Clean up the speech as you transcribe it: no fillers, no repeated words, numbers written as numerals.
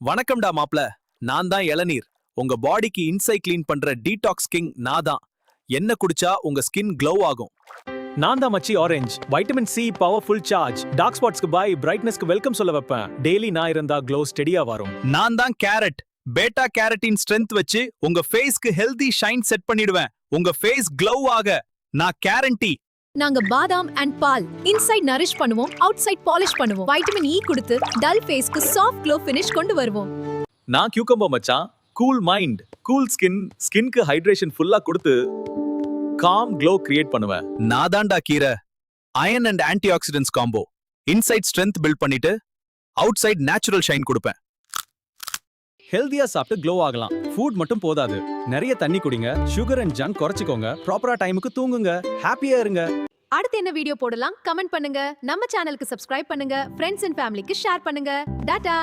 வணக்கம்டா மாப்ள. நான் தான் இளநீர். உங்க பாடிக்கு இன்சைட் கிளீன் பண்ற டீடாக்ஸ் கிங் நான் தான். என்ன குடிச்சா உங்க ஸ்கின் க்ளோ ஆகும். நான் தான் மச்சி orange. Vitamin C powerful charge. Dark ஸ்பாட்ஸ்க்கு பை, பிரைட்னஸ்க்கு வெல்கம் சொல்ல வைப்பேன். டெய்லி நான் இருந்தா க்ளோ ஸ்டெடியா வரும். நான் தான் கேரட். பேட்டா கேரட்டின் ஸ்ட்ரென்த் வச்சு உங்க ஃபேஸ்க்கு ஹெல்தி ஷைன் செட் பண்ணிடுவேன். உங்க ஃபேஸ் க்ளோ ஆக நான் கேரண்டி. நாங்க பாதாம் அண்ட் பால் இன்சைட் நரிஷ் பண்ணுவோம், அவுட் சைட் பாலிஷ் பண்ணுவோம். வைட்டமின் இ கொடுத்து டல் ஃபேஸ்க்கு சாஃப்ட் க்ளோ ஃபினிஷ் கொண்டு வருவோம். நான் கியூக்கம்பர் மச்சான். கூல் மைண்ட், கூல் ஸ்கின்க்கு ஹைட்ரேஷன் ஃபுல்லா கொடுத்து காம் க்ளோ கிரியேட் பண்ணுவேன். நான் தான்டா கீரை. Iron and antioxidants combo. Inside strength build பண்ணிட்டு அவுட் சைட் நேச்சுரல் ஷைன் கொடுப்பேன். ஹெல்தியா சாப்பிட்டு க்ளோ ஆகலாம். ஃபுட் மட்டும் போதாது, நிறைய தண்ணி குடிங்க, சுகர் அண்ட் ஜங்க் குறைச்சிக்கோங்க, ப்ராப்பரா டைமுக்கு தூங்குங்க, ஹாப்பியா இருங்க. அடுத்து என்ன வீடியோ போடலாம் கமெண்ட் பண்ணுங்க. நம்ம சேனலுக்கு சப்ஸ்கிரைப் பண்ணுங்க. ஃப்ரெண்ட்ஸ் அண்ட் ஃபேமிலிக்கு ஷேர் பண்ணுங்க. டாடா.